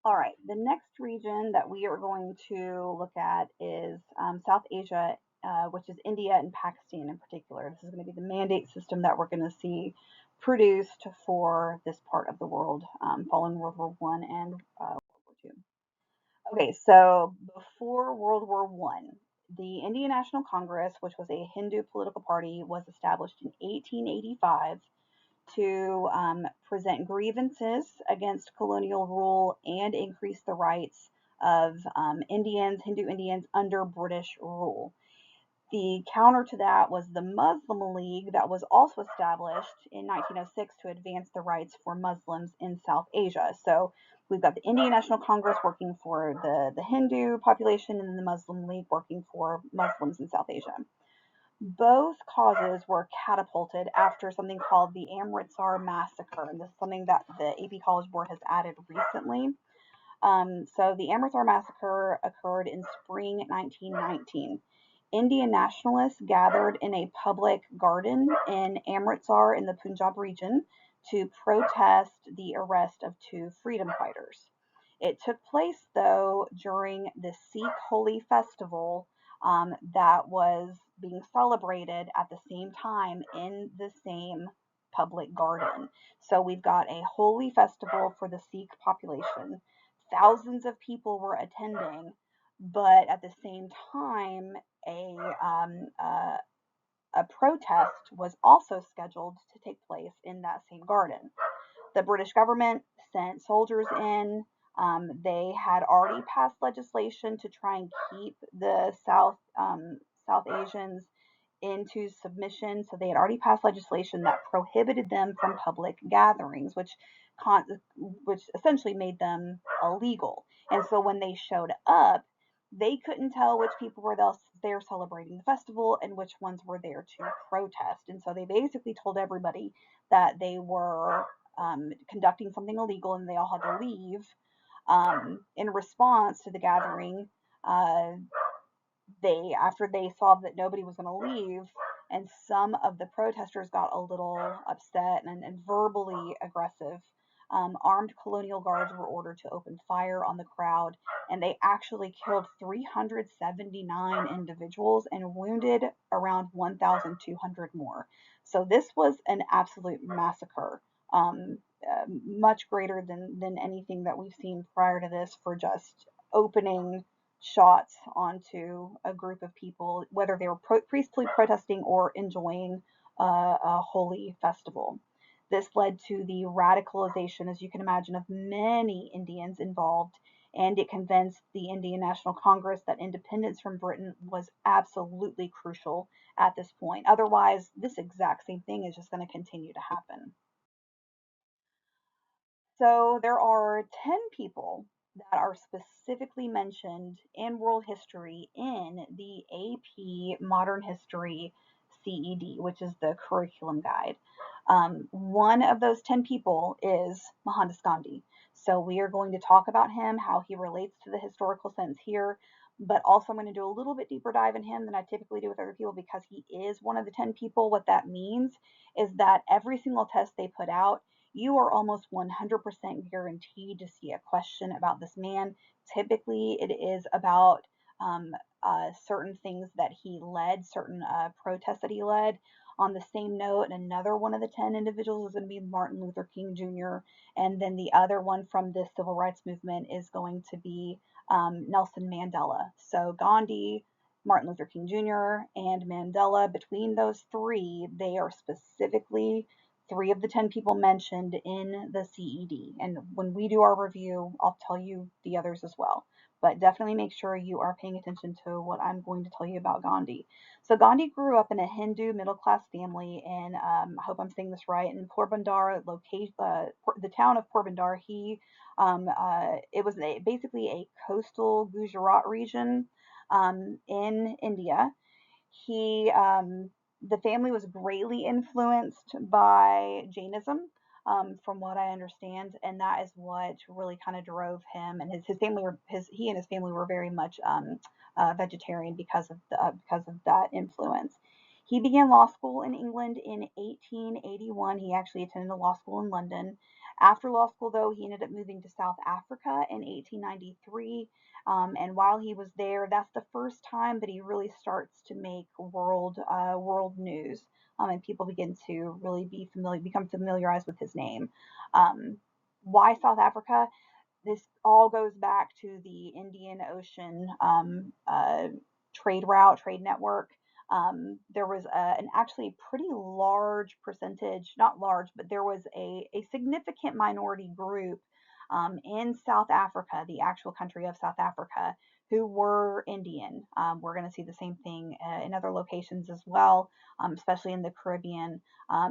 All right, the next region that we are going to look at is South Asia, which is India and Pakistan in particular. This is going to be the mandate system that we're going to see produced for this part of the world following World War One and World War Two. Okay, so before World War One, the Indian National Congress, which was a Hindu political party, was established in 1885 to present grievances against colonial rule and increase the rights of Hindu Indians under British rule. The counter to that was the Muslim League that was also established in 1906 to advance the rights for Muslims in South Asia. So we've got the Indian National Congress working for the Hindu population and the Muslim League working for Muslims in South Asia. Both causes were catapulted after something called the Amritsar Massacre, and this is something that the AP College Board has added recently. So the Amritsar Massacre occurred in spring 1919. Indian nationalists gathered in a public garden in Amritsar in the Punjab region to protest the arrest of two freedom fighters. It took place, though, during the Sikh Holi festival that was being celebrated at the same time in the same public garden. So we've got a holy festival for the Sikh population. Thousands of people were attending, but at the same time, a um, uh, a protest was also scheduled to take place in that same garden. The British government sent soldiers in. They had already passed legislation to try and keep the South Asians into submission. So they had already passed legislation that prohibited them from public gatherings, which essentially made them illegal. And so when they showed up, they couldn't tell which people were there celebrating the festival and which ones were there to protest. And so they basically told everybody that they were conducting something illegal and they all had to leave. In response to the gathering, uh, after they saw that nobody was going to leave, and some of the protesters got a little upset and verbally aggressive. Armed colonial guards were ordered to open fire on the crowd, and they actually killed 379 individuals and wounded around 1,200 more. So this was an absolute massacre, much greater than anything that we've seen prior to this for just opening shots onto a group of people, whether they were peacefully protesting or enjoying a holy festival. This led to the radicalization, as you can imagine, of many Indians involved, and it convinced the Indian National Congress that independence from Britain was absolutely crucial at this point. Otherwise, this exact same thing is just going to continue to happen. So there are 10 people that are specifically mentioned in world history in the AP Modern History CED, which is the curriculum guide. One of those 10 people is Mohandas Gandhi. So we are going to talk about him, how he relates to the historical sense here, but also I'm going to do a little bit deeper dive in him than I typically do with other people because he is one of the 10 people. What that means is that every single test they put out, you are almost 100% guaranteed to see a question about this man. Typically, it is about certain things that he led, certain protests that he led. On the same note, another one of the 10 individuals is going to be Martin Luther King Jr., and then the other one from the civil rights movement is going to be Nelson Mandela. So Gandhi, Martin Luther King Jr., and Mandela, between those three, they are specifically three of the 10 people mentioned in the CED. And when we do our review, I'll tell you the others as well. But definitely make sure you are paying attention to what I'm going to tell you about Gandhi. So Gandhi grew up in a Hindu middle class family in, I hope I'm saying this right, in Porbandar, the town of Porbandar. It was basically a coastal Gujarat region in India. He The family was greatly influenced by Jainism, from what I understand, and that is what really kind of drove him and his family were his he and his family were very much vegetarian because of that influence. He began law school in England in 1881. He actually attended a law school in London. After law school, though, he ended up moving to South Africa in 1893. And while he was there, that's the first time that he really starts to make world news, and people begin to really become familiarized with his name. Um, why South Africa? This all goes back to the Indian Ocean trade route, trade network. There was an actually pretty large percentage, not large, but there was a significant minority group in South Africa, the actual country of South Africa, who were Indian. We're going to see the same thing in other locations as well, especially in the Caribbean,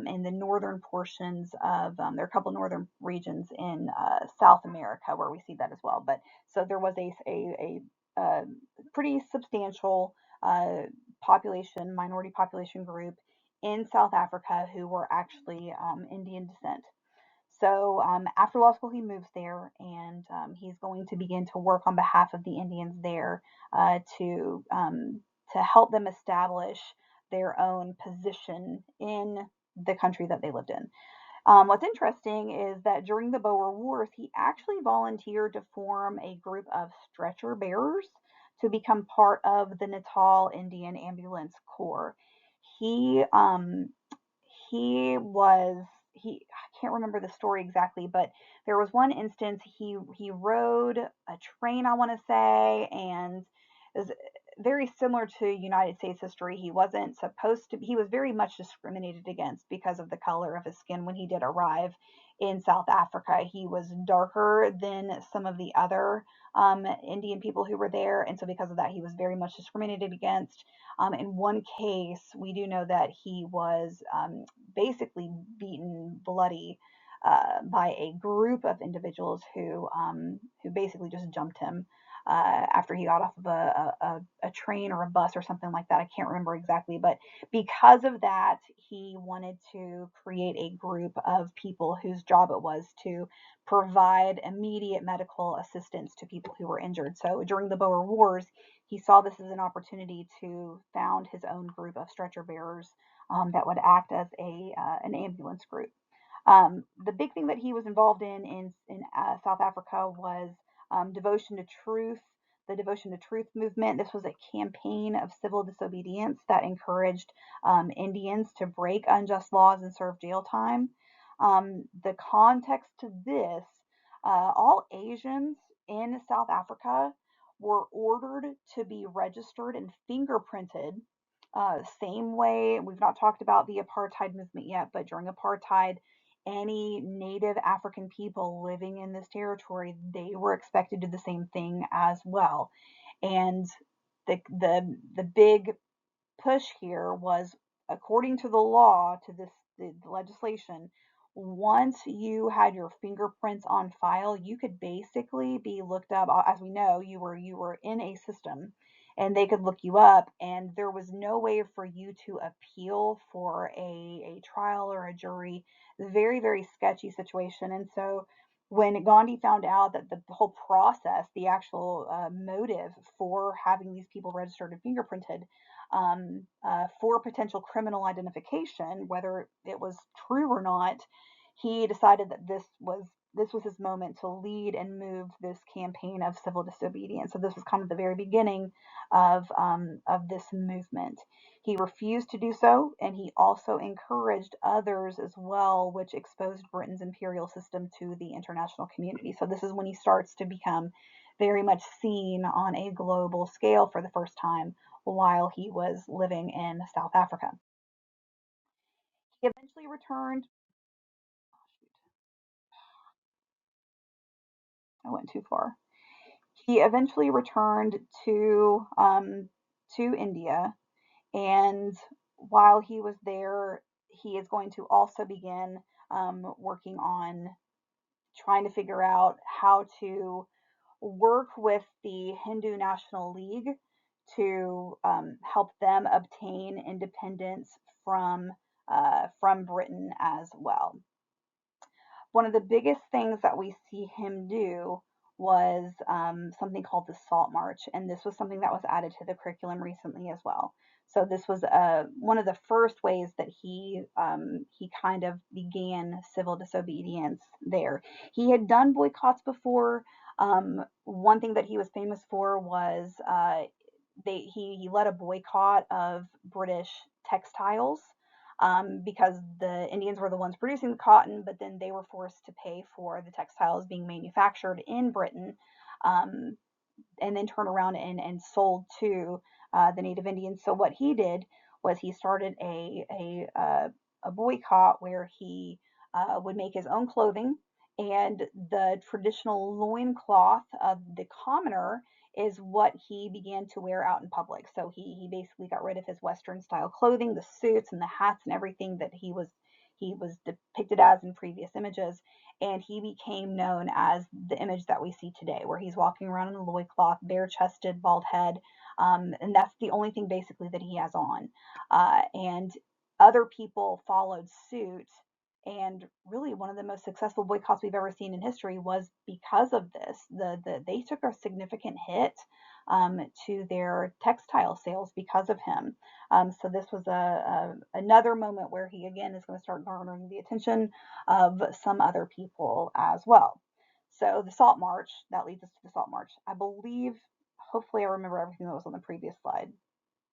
in the northern portions of, there are a couple northern regions in South America where we see that as well. But so there was a pretty substantial minority population group in South Africa who were actually Indian descent. So after law school, he moves there, and he's going to begin to work on behalf of the Indians there to help them establish their own position in the country that they lived in. What's interesting is that during the Boer Wars, he actually volunteered to form a group of stretcher bearers to become part of the Natal Indian Ambulance Corps. He um, I can't remember the story exactly, but there was one instance he rode a train, I want to say, and it was very similar to United States history. He wasn't supposed to. He was very much discriminated against because of the color of his skin when he did arrive in South Africa. He was darker than some of the other Indian people who were there, and so because of that, he was very much discriminated against. In one case, we do know that he was basically beaten bloody by a group of individuals who basically just jumped him after he got off of a train or a bus or something like that. I can't remember exactly, but because of that, he wanted to create a group of people whose job it was to provide immediate medical assistance to people who were injured. So during the Boer Wars, he saw this as an opportunity to found his own group of stretcher bearers that would act as an ambulance group. The big thing that he was involved in South Africa was devotion to truth, the devotion to truth movement. This was a campaign of civil disobedience that encouraged Indians to break unjust laws and serve jail time. The context to this, all Asians in South Africa were ordered to be registered and fingerprinted. Same way, we've not talked about the apartheid movement yet, but during apartheid, any native African people living in this territory, they were expected to do the same thing as well. And the big push here was, according to the law, to the legislation, once you had your fingerprints on file, you could basically be looked up. As we know, you were in a system, and they could look you up, and there was no way for you to appeal for a trial or a jury. Very, very sketchy situation. And so when Gandhi found out that the whole process, the actual motive for having these people registered and fingerprinted, for potential criminal identification, whether it was true or not, he decided that this was his moment to lead and move this campaign of civil disobedience. So this was kind of the very beginning of this movement. He refused to do so, and he also encouraged others as well, which exposed Britain's imperial system to the international community. So this is when he starts to become very much seen on a global scale for the first time while he was living in South Africa. He eventually returned. I went too far. He eventually returned to India, and while he was there, he is going to also begin working on trying to figure out how to work with the Hindu National League to help them obtain independence from Britain as well. One of the biggest things that we see him do was something called the Salt March, and this was something that was added to the curriculum recently as well. So this was one of the first ways that he kind of began civil disobedience there. He had done boycotts before. One thing that he was famous for was he led a boycott of British textiles, because the Indians were the ones producing the cotton, but then they were forced to pay for the textiles being manufactured in Britain, um, and then turn around and sold to the Native Indians. So what he did was he started a boycott where he would make his own clothing, and the traditional loincloth of the commoner is what he began to wear out in public. So he basically got rid of his Western style clothing, the suits and the hats and everything that he was depicted as in previous images, and he became known as the image that we see today, where he's walking around in a loincloth, bare chested, bald head, and that's the only thing basically that he has on. And other people followed suit, and really one of the most successful boycotts we've ever seen in history was because of this. They took a significant hit to their textile sales because of him. So this was another moment where he again is going to start garnering the attention of some other people as well. So the Salt March, that leads us to the Salt March. I believe, hopefully I remember everything that was on the previous slide,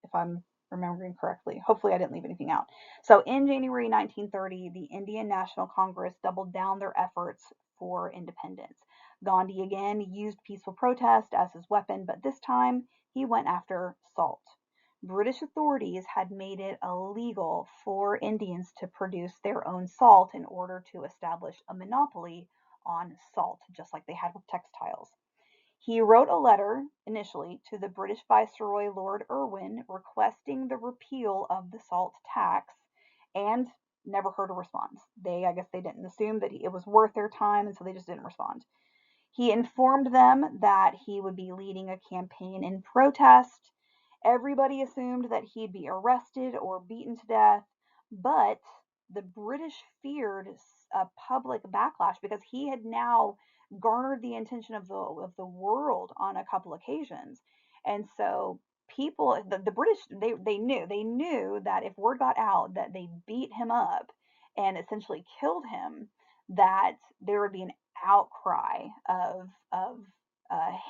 if I'm remembering correctly. Hopefully I didn't leave anything out. So in January 1930, the Indian National Congress doubled down their efforts for independence. Gandhi again used peaceful protest as his weapon, but this time he went after salt. British authorities had made it illegal for Indians to produce their own salt in order to establish a monopoly on salt, just like they had with textiles. He wrote a letter initially to the British Viceroy Lord Irwin requesting the repeal of the salt tax, and never heard a response. I guess they didn't assume that it was worth their time, and so they just didn't respond. He informed them that he would be leading a campaign in protest. Everybody assumed that he'd be arrested or beaten to death, but the British feared a public backlash because he had now garnered the attention of the world on a couple occasions. And so people, the British, they knew that if word got out that they beat him up and essentially killed him, that there would be an outcry of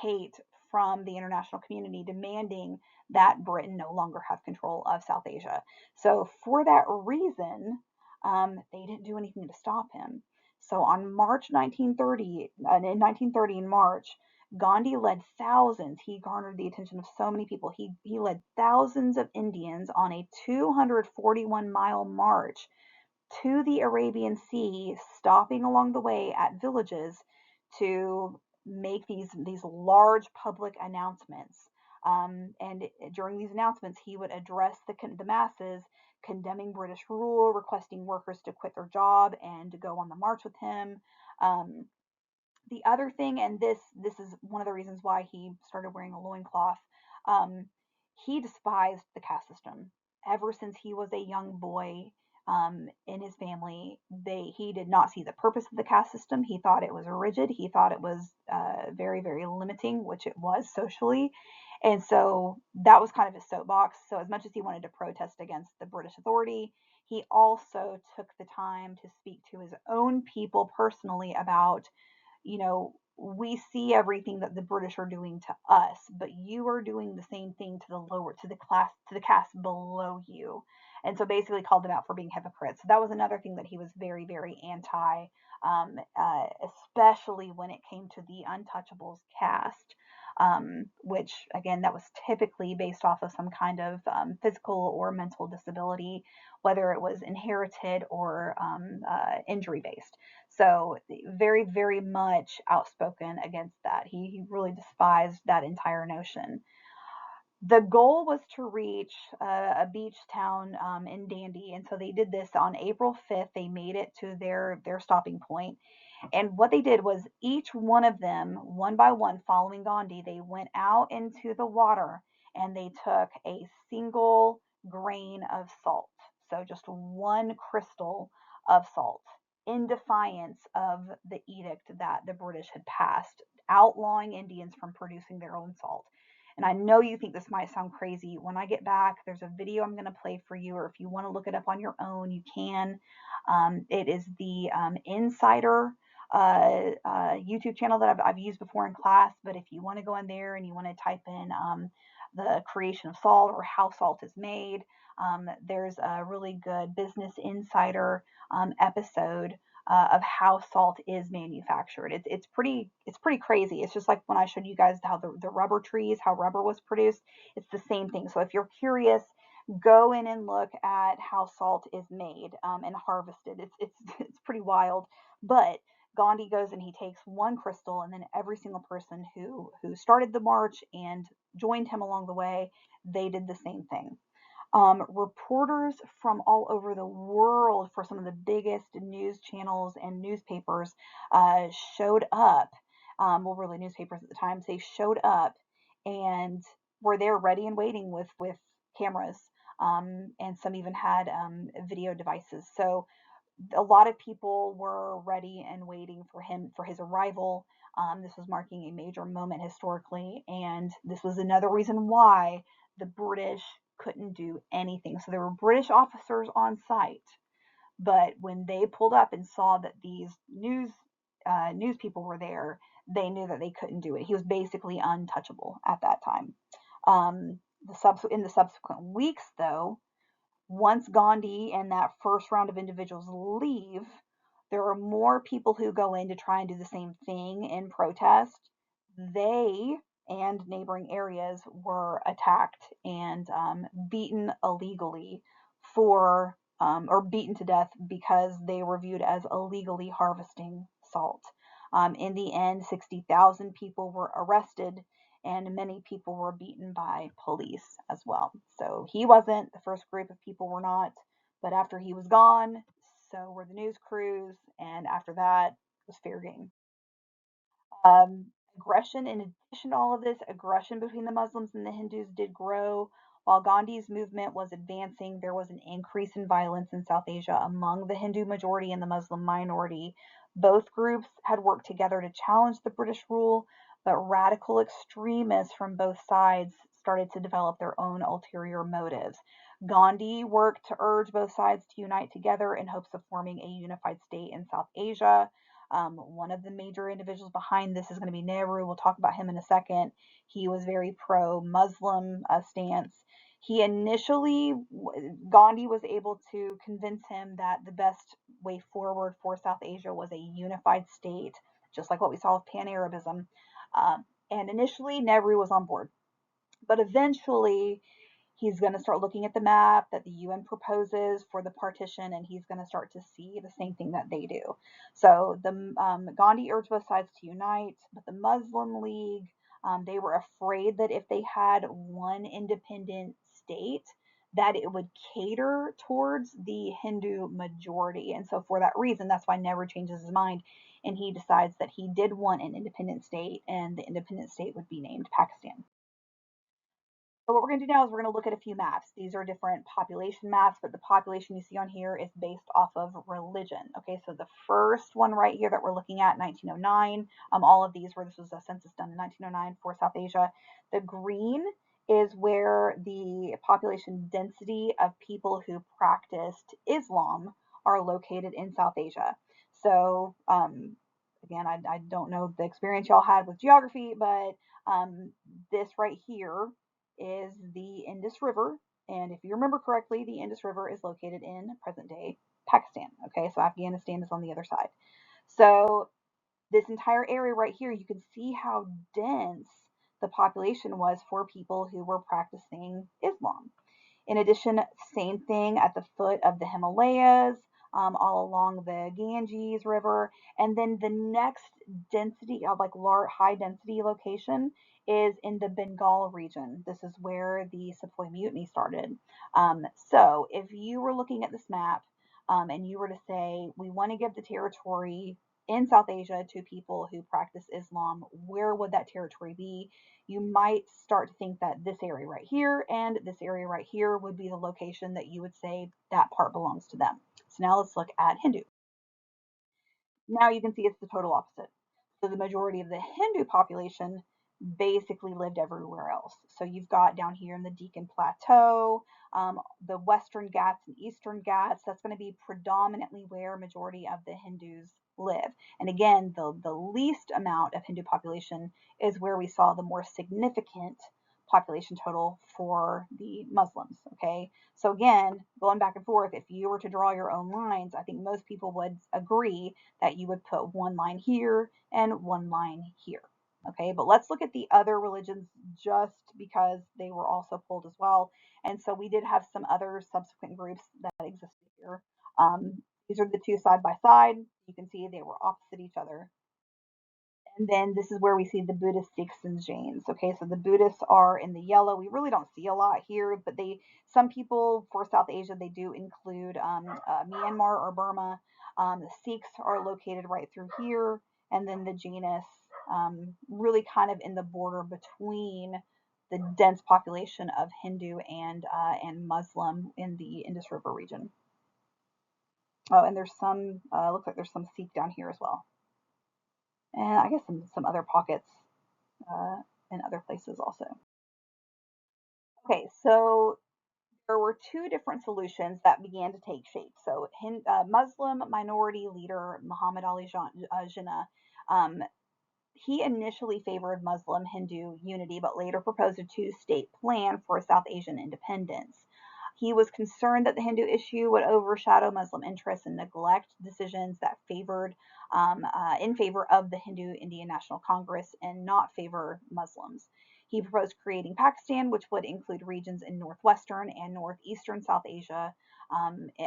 hate from the international community demanding that Britain no longer have control of South Asia. So for that reason, they didn't do anything to stop him. So on March 1930, in 1930 in March, Gandhi led thousands. He garnered the attention of so many people. He led thousands of Indians on a 241-mile march to the Arabian Sea, stopping along the way at villages to make these large public announcements. And during these announcements, he would address the masses, condemning British rule, requesting workers to quit their job and to go on the march with him. Um, the other thing, and this is one of the reasons why he started wearing a loincloth, um, he despised the caste system. Ever since he was a young boy, in his family, he did not see the purpose of the caste system. He thought it was rigid. He thought it was very, very limiting, which it was socially. And so that was kind of his soapbox. So as much as he wanted to protest against the British authority, he also took the time to speak to his own people personally about, we see everything that the British are doing to us, but you are doing the same thing to the caste below you. And so basically called them out for being hypocrites. So that was another thing that he was very, very anti, especially when it came to the untouchables caste, which again, that was typically based off of some kind of physical or mental disability, whether it was inherited or injury based. So very, very much outspoken against that. He really despised that entire notion. The goal was to reach a beach town in Dandy, and so they did this on April 5th. They made it to their stopping point, and what they did was each one of them, one by one, following Gandhi, they went out into the water and they took a single grain of salt. So just one crystal of salt, in defiance of the edict that the British had passed, outlawing Indians from producing their own salt. And I know you think this might sound crazy. When I get back, there's a video I'm going to play for you, or if you want to look it up on your own, you can. It is the Insider YouTube channel that I've used before in class. But if you want to go in there and you want to type in the creation of salt or how salt is made, there's a really good Business Insider episode of how salt is manufactured. It's pretty crazy. It's just like when I showed you guys how the rubber trees, how rubber was produced. It's the same thing. So if you're curious, go in and look at how salt is made and harvested. It's pretty wild. But Gandhi goes and he takes one crystal, and then every single person who started the march and joined him along the way, they did the same thing. Reporters from all over the world for some of the biggest news channels and newspapers showed up. Well, really, newspapers at the time, they showed up and were there ready and waiting with cameras. And some even had video devices. So a lot of people were ready and waiting for him for his arrival. This was marking a major moment historically, and this was another reason why the British couldn't do anything. So there were British officers on site, but when they pulled up and saw that these news people were there, they knew that they couldn't do it. He was basically untouchable at that time. In the subsequent weeks, though, once Gandhi and that first round of individuals leave, there are more people who go in to try and do the same thing in protest. They and neighboring areas were attacked and beaten illegally or beaten to death because they were viewed as illegally harvesting salt. In the end, 60,000 people were arrested and many people were beaten by police as well. So he wasn't, the first group of people were not, but after he was gone, so were the news crews, and after that, it was fair game. Aggression, in addition to all of this, aggression between the Muslims and the Hindus did grow. While Gandhi's movement was advancing, there was an increase in violence in South Asia among the Hindu majority and the Muslim minority. Both groups had worked together to challenge the British rule, but radical extremists from both sides started to develop their own ulterior motives. Gandhi worked to urge both sides to unite together in hopes of forming a unified state in South Asia. One of the major individuals behind this is going to be Nehru. We'll talk about him in a second. He was very pro-Muslim stance. He initially, Gandhi was able to convince him that the best way forward for South Asia was a unified state, just like what we saw with Pan-Arabism. And initially, Nehru was on board. But eventually, he's going to start looking at the map that the UN proposes for the partition, and he's going to start to see the same thing that they do. So the Gandhi urged both sides to unite, but the Muslim League, they were afraid that if they had one independent state, that it would cater towards the Hindu majority. And so for that reason, that's why Nehru changes his mind, and he decides that he did want an independent state, and the independent state would be named Pakistan. So what we're going to do now is we're going to look at a few maps. These are different population maps, but the population you see on here is based off of religion. Okay, so the first one right here that we're looking at, 1909, all of these where this was a census done in 1909 for South Asia. The green is where the population density of people who practiced Islam are located in South Asia. So again, I don't know the experience y'all had with geography, but this right here is the Indus River. And if you remember correctly, the Indus River is located in present day Pakistan. Okay, so Afghanistan is on the other side. So this entire area right here, you can see how dense the population was for people who were practicing Islam. In addition, same thing at the foot of the Himalayas, all along the Ganges River. And then the next density of like high density location is in the Bengal region. This is where the Sepoy Mutiny started. So if you were looking at this map and you were to say, we want to give the territory in South Asia to people who practice Islam, where would that territory be? You might start to think that this area right here and this area right here would be the location that you would say that part belongs to them. So now let's look at Hindu. Now you can see it's the total opposite. So the majority of the Hindu population, basically lived everywhere else. So you've got down here in the Deccan Plateau, the Western Ghats and Eastern Ghats. That's going to be predominantly where a majority of the Hindus live. And again, the least amount of Hindu population is where we saw the more significant population total for the Muslims. Okay, so again, going back and forth, if you were to draw your own lines, I think most people would agree that you would put one line here and one line here. Okay, but let's look at the other religions just because they were also pulled as well. And so we did have some other subsequent groups that existed here. These are the two side by side. You can see they were opposite each other. And then this is where we see the Buddhist, Sikhs, and Jains. Okay, so the Buddhists are in the yellow. We really don't see a lot here, but some people for South Asia, they do include Myanmar or Burma. The Sikhs are located right through here, and then the Jainists really kind of in the border between the dense population of Hindu and Muslim in the Indus River region. Oh, and there's some looks like there's some Sikh down here as well, and I guess some other pockets uh, in other places also. Okay, so there were two different solutions that began to take shape. So, Muslim minority leader Muhammad Ali Jinnah, um, he initially favored Muslim Hindu unity, but later proposed a two state plan for South Asian independence. He was concerned that the Hindu issue would overshadow Muslim interests and neglect decisions that favored in favor of the Hindu Indian National Congress and not favor Muslims. He proposed creating Pakistan, which would include regions in northwestern and northeastern South Asia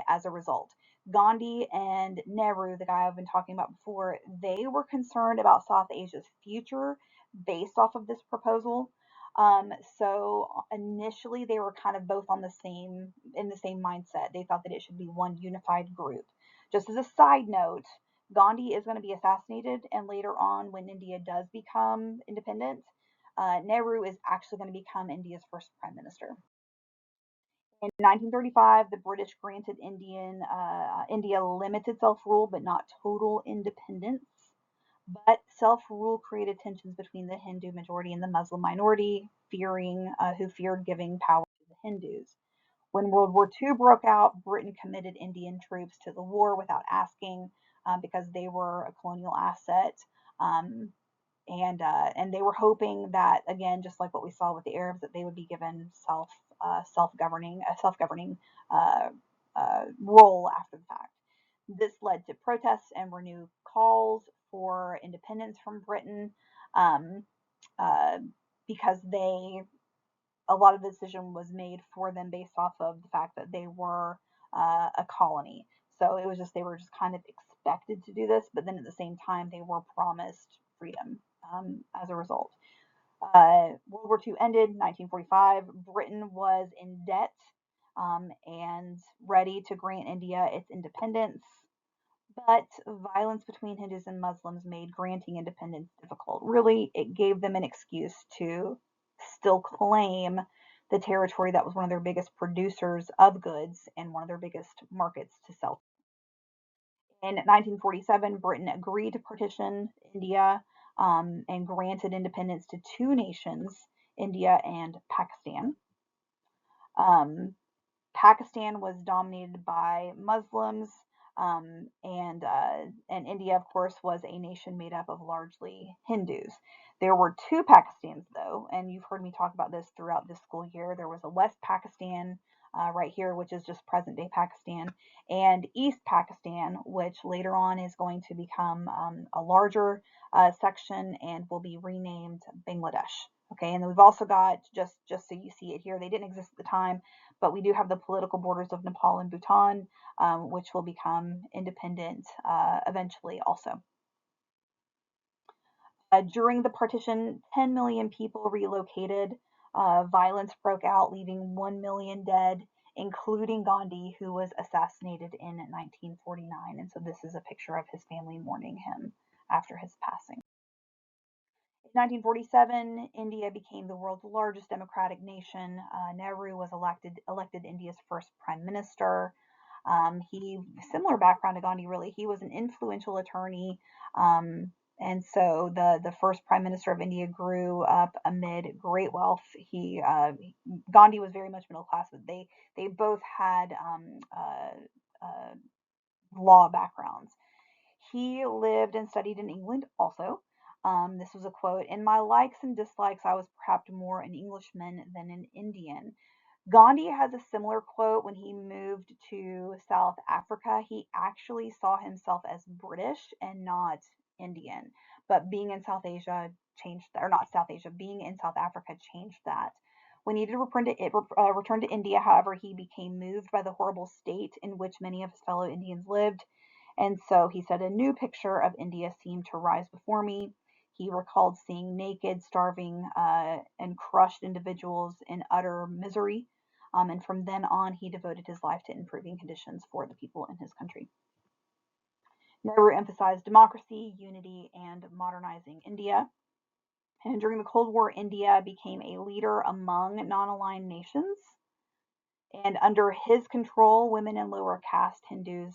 as a result. Gandhi and Nehru, the guy I've been talking about before, they were concerned about South Asia's future based off of this proposal. So initially they were kind of both on the same mindset. They thought that it should be one unified group. Just as a side note, Gandhi is going to be assassinated, and later on, when India does become independent, Nehru is actually going to become India's first prime minister. In 1935, the British granted India limited self-rule, but not total independence. But self-rule created tensions between the Hindu majority and the Muslim minority, who feared giving power to the Hindus. When World War II broke out, Britain committed Indian troops to the war without asking, because they were a colonial asset. Um, and they were hoping that, again, just like what we saw with the Arabs, that they would be given self governing role after the fact. This led to protests and renewed calls for independence from Britain, um, uh, because a lot of the decision was made for them based off of the fact that they were a colony. So it was just they were just kind of expected to do this, but then at the same time they were promised freedom as a result. World War II ended in 1945. Britain was in debt and ready to grant India its independence, but violence between Hindus and Muslims made granting independence difficult. Really, it gave them an excuse to still claim the territory that was one of their biggest producers of goods and one of their biggest markets to sell. In 1947, Britain agreed to partition India and granted independence to two nations, India and Pakistan. Um, Pakistan was dominated by Muslims, and India, of course, was a nation made up of largely Hindus. There were two Pakistans, though, and you've heard me talk about this throughout this school year. There was a West Pakistan right here, which is just present day Pakistan, and East Pakistan, which later on is going to become a larger section and will be renamed Bangladesh. Okay, and then we've also got, just so you see it here, they didn't exist at the time, but we do have the political borders of Nepal and Bhutan, which will become independent eventually also. During the partition, 10 million people relocated. Violence broke out, leaving 1 million dead, including Gandhi, who was assassinated in 1949. And so this is a picture of his family mourning him after his passing. In 1947, India became the world's largest democratic nation. Nehru was elected India's first prime minister. He Similar background to Gandhi, really. He was an influential attorney, And so the first prime minister of India grew up amid great wealth. Gandhi was very much middle class, but they both had law backgrounds. He lived and studied in England also. This was a quote: "In my likes and dislikes, I was perhaps more an Englishman than an Indian." Gandhi has a similar quote when he moved to South Africa. He actually saw himself as British and not Indian, but being in South Asia changed that, or not South Asia, being in South Africa changed that. When he did return to India, however, he became moved by the horrible state in which many of his fellow Indians lived. And so he said, "A new picture of India seemed to rise before me." He recalled seeing naked, starving, and crushed individuals in utter misery. And from then on, he devoted his life to improving conditions for the people in his country. Nehru emphasized democracy, unity, and modernizing India. And during the Cold War, India became a leader among non-aligned nations. And under his control, women and lower caste Hindus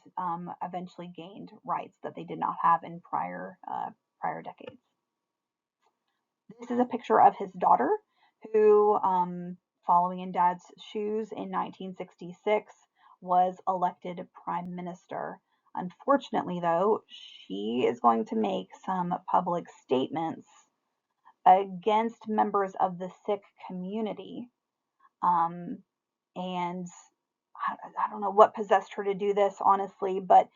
eventually gained rights that they did not have in prior decades. This is a picture of his daughter, who, following in Dad's shoes in 1966, was elected prime minister. Unfortunately, though, she is going to make some public statements against members of the Sikh community. Um, and I don't know what possessed her to do this, honestly, but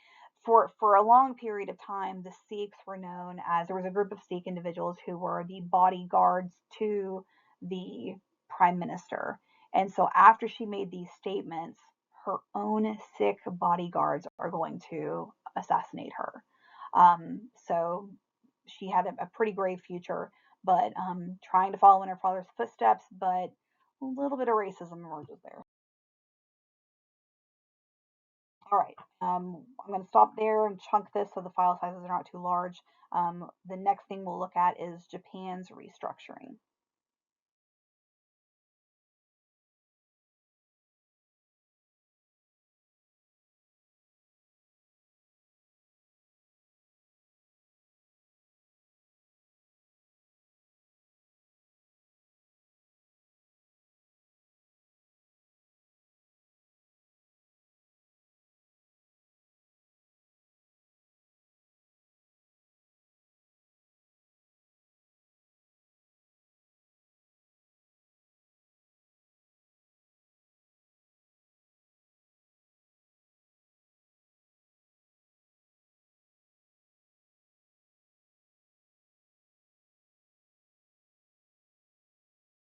for a long period of time, the Sikhs were known as, there was a group of Sikh individuals who were the bodyguards to the prime minister. And so after she made these statements, her own Sikh bodyguards are going to assassinate her. So she had a pretty grave future, but trying to follow in her father's footsteps, but a little bit of racism emerges there. All right, I'm going to stop there and chunk this so the file sizes are not too large. The next thing we'll look at is Japan's restructuring.